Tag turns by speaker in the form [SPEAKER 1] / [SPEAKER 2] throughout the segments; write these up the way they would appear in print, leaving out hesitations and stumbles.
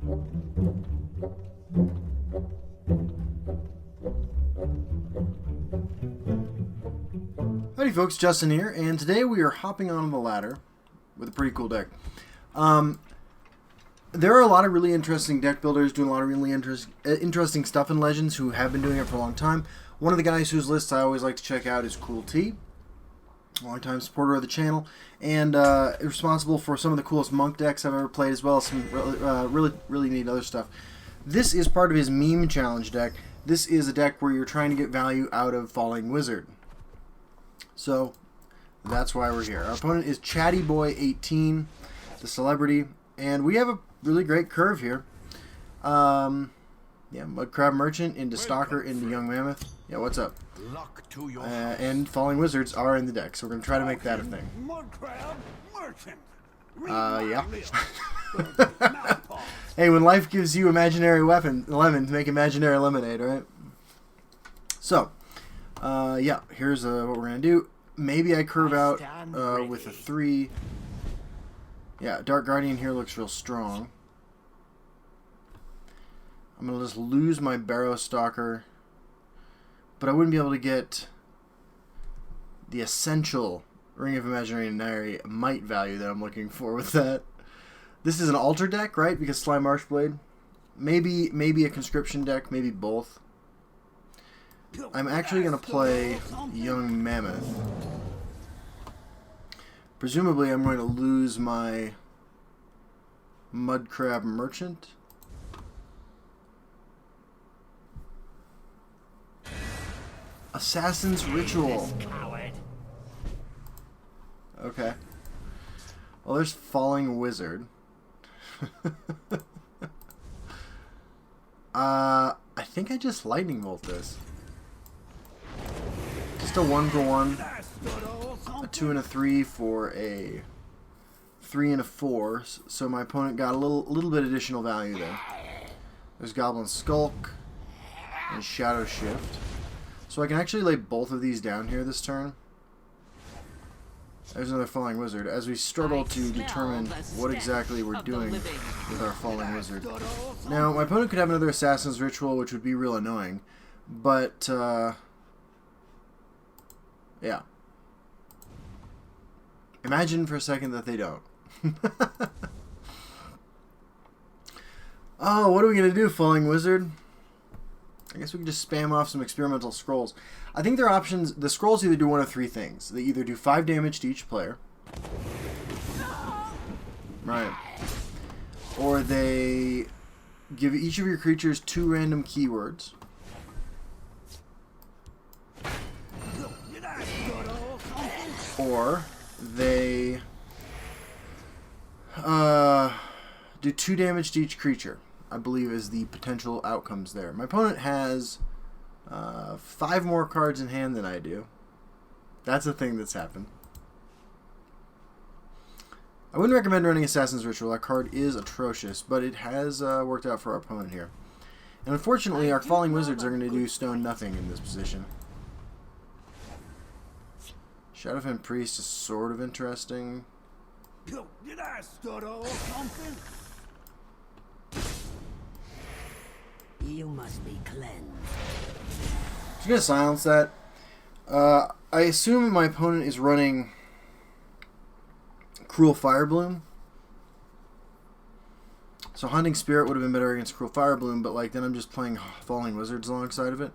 [SPEAKER 1] Howdy folks, Justin here, and today we are hopping on the ladder with a pretty cool deck. There are a lot of really interesting deck builders doing a lot of really interesting stuff in Legends who have been doing it for a long time. One of the guys whose lists I always like to check out is CooLT, longtime supporter of the channel, and responsible for some of the coolest monk decks I've ever played, as well as some really neat other stuff. This is part of his meme challenge deck. This is a deck where you're trying to get value out of Falling Wizard. So that's why we're here. Our opponent is ChattyBoy18, the celebrity, and we have a really great curve here. Yeah, Mudcrab Merchant into Stalker into Young Mammoth. Yeah, what's up? And Falling Wizards are in the deck, so we're going to try to make that a thing. Yeah. Hey, when life gives you imaginary lemons, make imaginary lemonade, right? So, yeah, here's what we're going to do. Maybe I curve out with a 3. Yeah, Dark Guardian here looks real strong. I'm going to just lose my Barrow Stalker, but I wouldn't be able to get the essential Ring of Imaginary Might value that I'm looking for with that. This is an altar deck, right? Because Slime Marshblade. Maybe a conscription deck, maybe both. I'm actually going to play Young Mammoth. Presumably I'm going to lose my Mudcrab Merchant. Assassin's Ritual. Okay. Well, there's Falling Wizard. I think I just Lightning Bolt this. Just a 1-for-1. A 2 and a 3 for a 3 and a 4. So my opponent got a little bit additional value there. There's Goblin Skulk and Shadow Shift. So I can actually lay both of these down here this turn. There's another Falling Wizard, as we struggle to determine what exactly we're doing with our Falling Wizard. Now, my opponent could have another Assassin's Ritual, which would be real annoying, but, yeah. Imagine for a second that they don't. Oh, what are we going to do, Falling Wizard? I guess we can just spam off some experimental scrolls. I think their options, the scrolls either do one of 3 things. They either do 5 damage to each player. Right. Or they give each of your creatures 2 random keywords. Or they do 2 damage to each creature, I believe is the potential outcomes there. My opponent has 5 more cards in hand than I do. That's a thing that's happened. I wouldn't recommend running Assassin's Ritual. That card is atrocious, but it has worked out for our opponent here. And unfortunately, our Falling Wizards are going to do stone nothing in this position. Shadowfen Priest is sort of interesting.
[SPEAKER 2] Did I stutter or something? You must be cleansed.
[SPEAKER 1] Just gonna silence that. I assume my opponent is running Cruel Firebloom. So Hunting Spirit would have been better against Cruel Firebloom, but like then I'm just playing Falling Wizards alongside of it.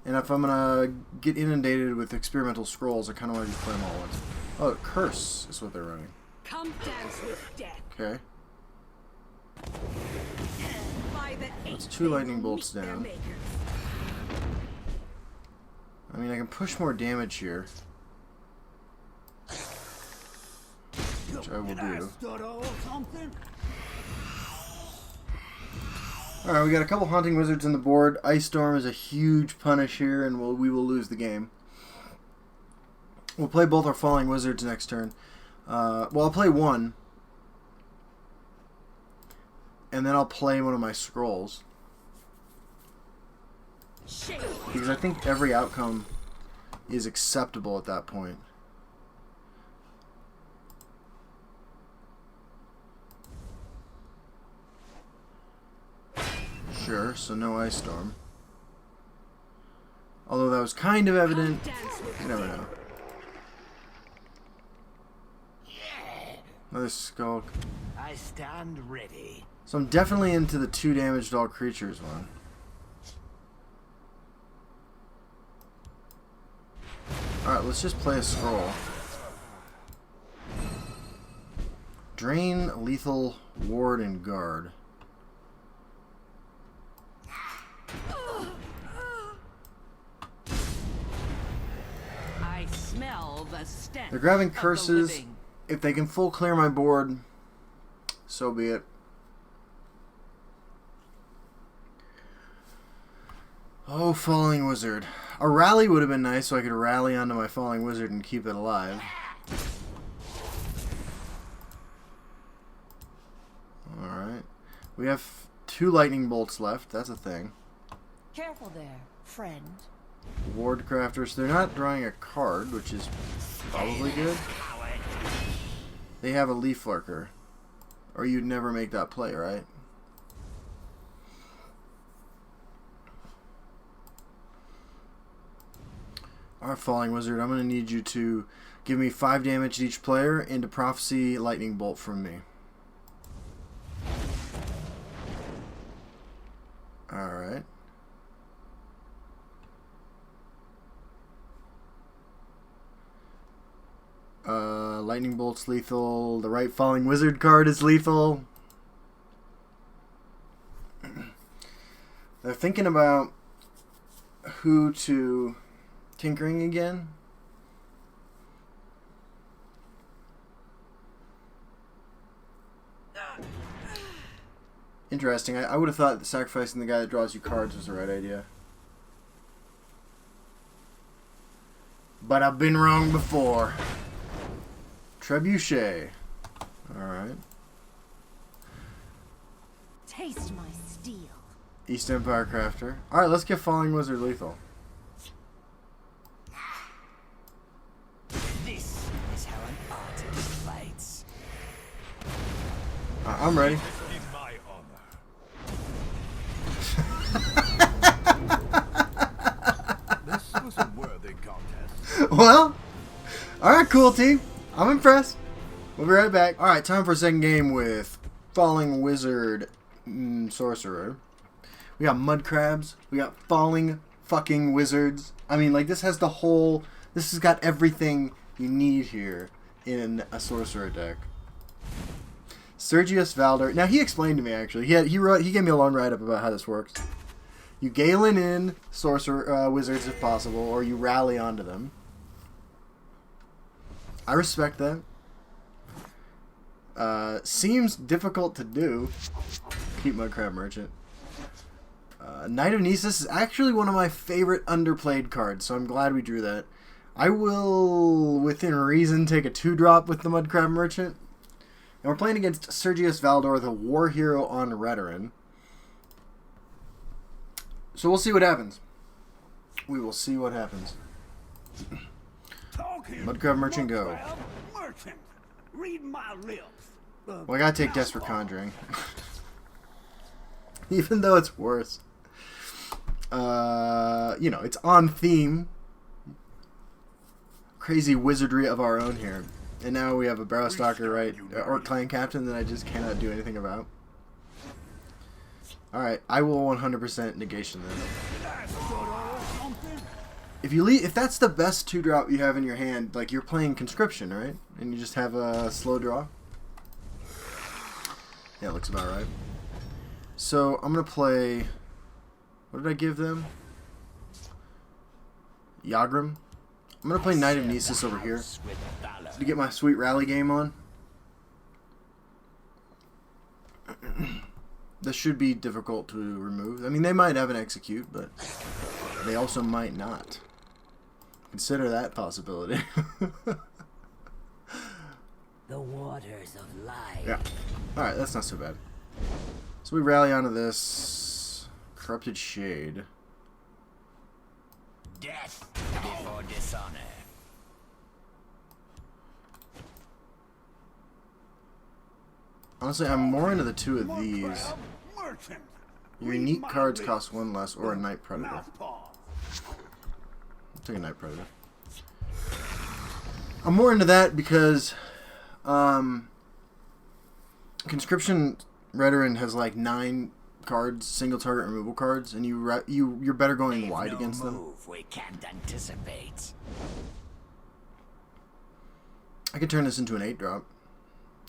[SPEAKER 1] And if I'm gonna get inundated with experimental scrolls, I kind of want to just play them all at once. Oh, Curse is what they're running.
[SPEAKER 2] Come dance with death.
[SPEAKER 1] Okay. That's 2 lightning bolts down. I mean, I can push more damage here, which I will do. Alright, we got a couple Haunting Wizards on the board. Ice Storm is a huge punish here, and we will lose the game. We'll play both our Falling Wizards next turn. Well, I'll play one, and then I'll play one of my scrolls. Because I think every outcome is acceptable at that point. Sure, so no ice storm. Although that was kind of evident. You never know. Another skulk.
[SPEAKER 2] I stand ready.
[SPEAKER 1] So I'm definitely into the 2 damage to all creatures one. Alright, let's just play a scroll. Drain, lethal, ward, and guard.
[SPEAKER 3] I smell the stench.
[SPEAKER 1] They're grabbing
[SPEAKER 3] of the
[SPEAKER 1] curses.
[SPEAKER 3] living.
[SPEAKER 1] If they can full clear my board, so be it. Oh, Falling Wizard. A rally would have been nice so I could rally onto my Falling Wizard and keep it alive. Alright. We have 2 lightning bolts left. That's a thing.
[SPEAKER 3] Careful there, friend.
[SPEAKER 1] Ward crafters. They're not drawing a card, which is probably good. They have a leaf lurker. Or you'd never make that play, right? Alright, Falling Wizard, I'm going to need you to give me 5 damage to each player into Prophecy Lightning Bolt from me. Alright. Lightning Bolt's lethal. The right Falling Wizard card is lethal. They're thinking about who to tinkering again. Interesting. I would have thought that sacrificing the guy that draws you cards was the right idea. But I've been wrong before. Trebuchet. Alright.
[SPEAKER 3] Taste my steel.
[SPEAKER 1] East Empire Crafter. Alright, let's get Falling Wizard lethal.
[SPEAKER 2] This is how an artist fights.
[SPEAKER 1] I'm ready.
[SPEAKER 2] In my honor. This was a worthy contest.
[SPEAKER 1] Well, alright, cool team. I'm impressed. We'll be right back. Alright, time for a second game with Falling Wizard Sorcerer. We got mud crabs. We got falling fucking wizards. I mean, like, this has the whole... This has got everything you need here in a sorcerer deck. Sergius Valdor. Now, he explained to me, actually. He gave me a long write-up about how this works. You Galen in sorcerer wizards if possible, or you rally onto them. I respect that. Seems difficult to do. Keep Mudcrab Merchant. Knight of Nisus is actually one of my favorite underplayed cards, so I'm glad we drew that. I will, within reason, take a 2-drop with the Mudcrab Merchant. And we're playing against Sergius Valdor, the war hero on Redoran. So we'll see what happens. We will see what happens. Mudcrab Merchant, go.
[SPEAKER 2] Merchant, read my lips.
[SPEAKER 1] Well, I gotta take Desperate Conjuring. Even though it's worse. You know, it's on theme. Crazy wizardry of our own here. And now we have a Barrow Stalker, right? Or Clan Captain that I just cannot do anything about. Alright, I will 100% negation then. If that's the best 2-drop you have in your hand, like, you're playing Conscription, right? And you just have a slow draw. Yeah, looks about right. So, I'm going to play... What did I give them? Yagram. I'm going to play Knight of Nisus over here to get my sweet rally game on. This should be difficult to remove. I mean, they might have an execute, but they also might not. Consider that possibility.
[SPEAKER 3] The waters of life.
[SPEAKER 1] Yeah. Alright, that's not so bad. So we rally onto this Corrupted Shade.
[SPEAKER 2] Death before dishonor.
[SPEAKER 1] Honestly, I'm more into the 2 of these.
[SPEAKER 2] Merchant,
[SPEAKER 1] Your
[SPEAKER 2] Read
[SPEAKER 1] unique
[SPEAKER 2] my
[SPEAKER 1] cards
[SPEAKER 2] lips,
[SPEAKER 1] cost 1 less or a Night Predator.
[SPEAKER 2] mouthpaws.
[SPEAKER 1] I'll take a Night Predator. I'm more into that because Conscription Veteran has like 9 cards, single target removal cards, and you're better going wide against them.
[SPEAKER 4] We can't anticipate.
[SPEAKER 1] I could turn this into an 8-drop.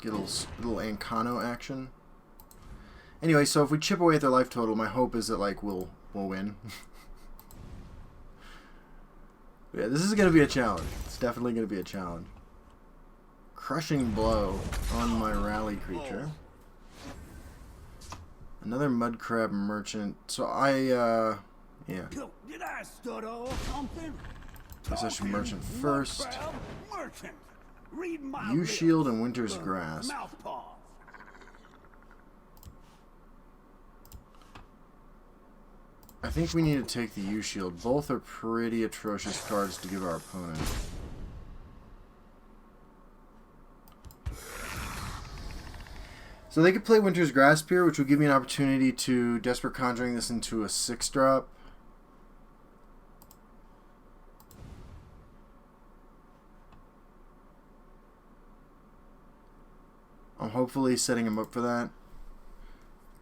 [SPEAKER 1] Get a little Ancano action. Anyway, so if we chip away at their life total, my hope is that like we'll win. Yeah, this is gonna be a challenge. It's definitely gonna be a challenge. Crushing Blow on my rally creature. Another Mud Crab Merchant. So yeah.
[SPEAKER 2] Did I stutter or something?
[SPEAKER 1] Guess I should
[SPEAKER 2] Talking
[SPEAKER 1] Merchant
[SPEAKER 2] mud
[SPEAKER 1] first.
[SPEAKER 2] crab merchant. Read my
[SPEAKER 1] U-Shield
[SPEAKER 2] lips,
[SPEAKER 1] and Winter's Grasp.
[SPEAKER 2] mouthpaws.
[SPEAKER 1] I think we need to take the U-Shield. Both are pretty atrocious cards to give our opponent. So they could play Winter's Grasp here, which would give me an opportunity to Desperate Conjuring this into a 6-drop. I'm hopefully setting him up for that.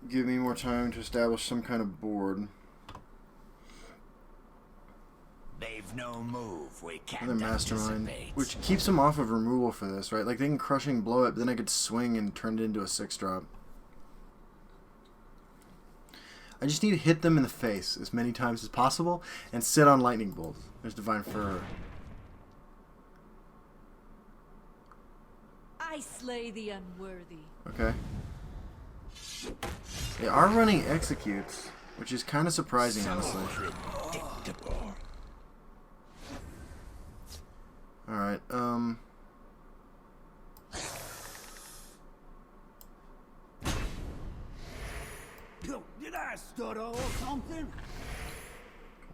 [SPEAKER 1] Give me more time to establish some kind of board.
[SPEAKER 4] They've no move. We can't
[SPEAKER 1] Another Mastermind,
[SPEAKER 4] anticipate.
[SPEAKER 1] which keeps them off of removal for this, right? Like they can Crushing Blow it, but then I could swing and turn it into a 6-drop. I just need to hit them in the face as many times as possible and sit on Lightning Bolts. There's Divine Furor.
[SPEAKER 3] I slay the unworthy.
[SPEAKER 1] Okay. They are running Executes, which is kind of surprising, honestly.
[SPEAKER 4] Predictable.
[SPEAKER 1] Alright,
[SPEAKER 2] Did I stutter or something?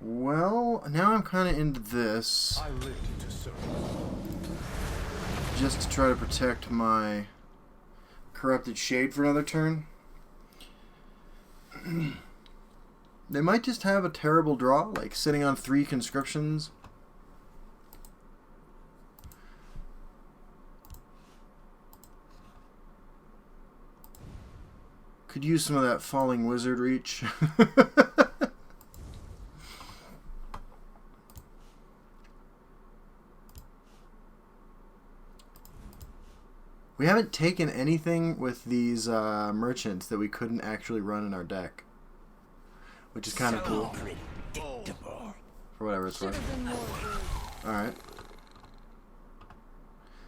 [SPEAKER 1] well, now I'm kind of into this.
[SPEAKER 5] I lived to serve.
[SPEAKER 1] Just to try to protect my Corrupted Shade for another turn. They might just have a terrible draw, like sitting on 3 conscriptions. Could use some of that Falling Wizard reach. We haven't taken anything with these merchants that we couldn't actually run in our deck, which is kind of cool.
[SPEAKER 4] Predictable.
[SPEAKER 1] For whatever it's
[SPEAKER 3] Should
[SPEAKER 1] worth.
[SPEAKER 3] have been more good.
[SPEAKER 1] Alright.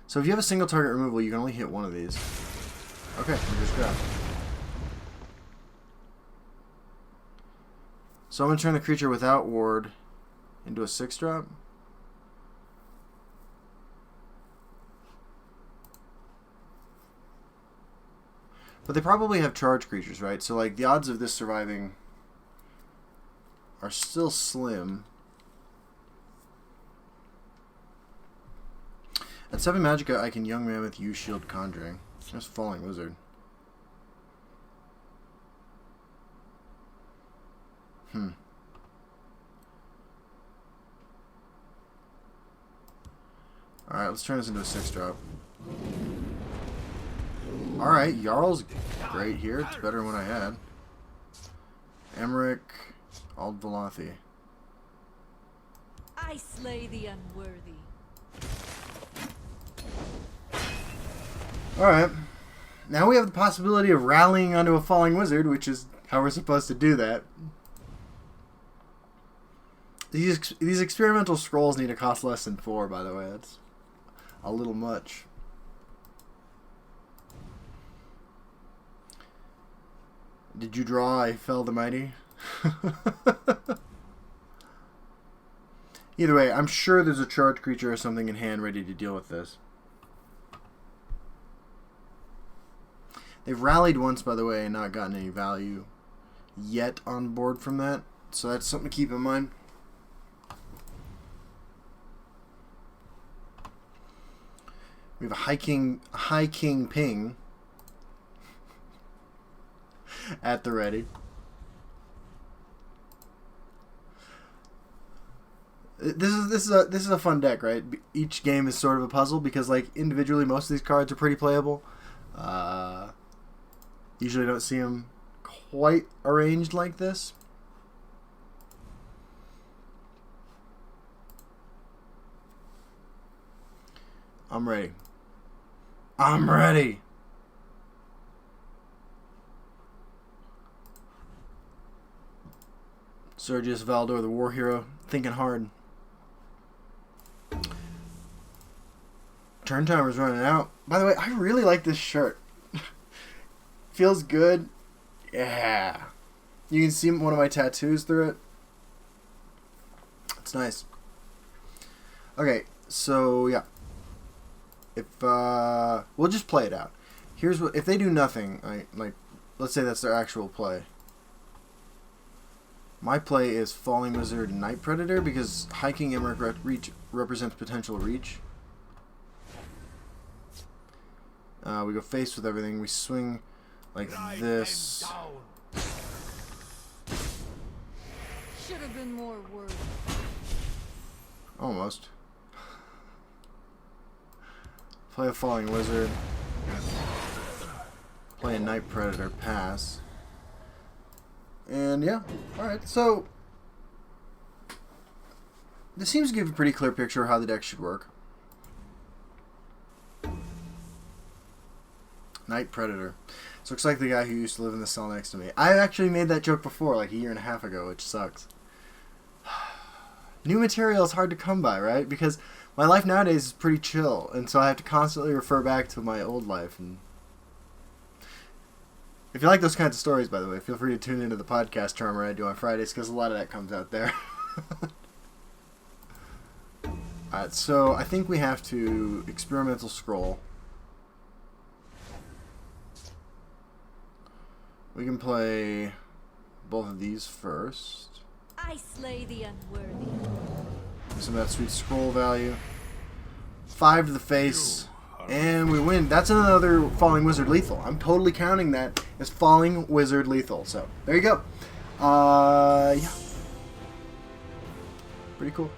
[SPEAKER 1] So if you have a single target removal, you can only hit one of these. Okay, we just grab. So I'm going to turn the creature without ward into a 6-drop. But they probably have charge creatures, right? So like the odds of this surviving are still slim. At 7 Magicka, I can Young Mammoth U-Shield Conjuring. Just Falling Wizard. Alright, let's turn this into a 6-drop. Alright, Jarl's great here. It's better than what I had. Emmerich, Ald Velothi.
[SPEAKER 3] I slay the unworthy.
[SPEAKER 1] Alright. Now we have the possibility of rallying onto a Falling Wizard, which is how we're supposed to do that. These experimental scrolls need to cost less than 4, by the way. That's a little much. Did you draw I Fell the Mighty? Either way, I'm sure there's a charge creature or something in hand ready to deal with this. They've rallied once, by the way, and not gotten any value yet on board from that. So that's something to keep in mind. We have a High King Ping at the ready. This is a fun deck, right? Each game is sort of a puzzle because like individually most of these cards are pretty playable. Usually don't see them quite arranged like this. I'm ready. I'm ready. Sergius Valdor, the war hero, thinking hard. Turn timer's running out. By the way, I really like this shirt. Feels good. Yeah. You can see one of my tattoos through it. It's nice. Okay, so yeah. If we'll just play it out. Here's what if they do nothing, like let's say that's their actual play. My play is Falling Wizard and Night Predator because Hiking Emerald Reach represents potential reach. We go face with everything. We swing like this.
[SPEAKER 3] Should have been more wordy.
[SPEAKER 1] Almost. Play a Falling Wizard. Play a Night Predator, pass. And yeah, alright, so this seems to give a pretty clear picture of how the deck should work. Night Predator. So looks like the guy who used to live in the cell next to me. I actually made that joke before, like a year and a half ago, which sucks. New material is hard to come by, right? Because my life nowadays is pretty chill, and so I have to constantly refer back to my old life. And if you like those kinds of stories, by the way, feel free to tune into the podcast Charmer I do on Fridays, because a lot of that comes out there. Alright, so I think we have to experimental scroll. We can play both of these first.
[SPEAKER 3] I slay the unworthy.
[SPEAKER 1] Some of that sweet scroll value. 5 to the face. And we win. That's another Falling Wizard lethal. I'm totally counting that as Falling Wizard lethal. So, there you go. Yeah. Pretty cool.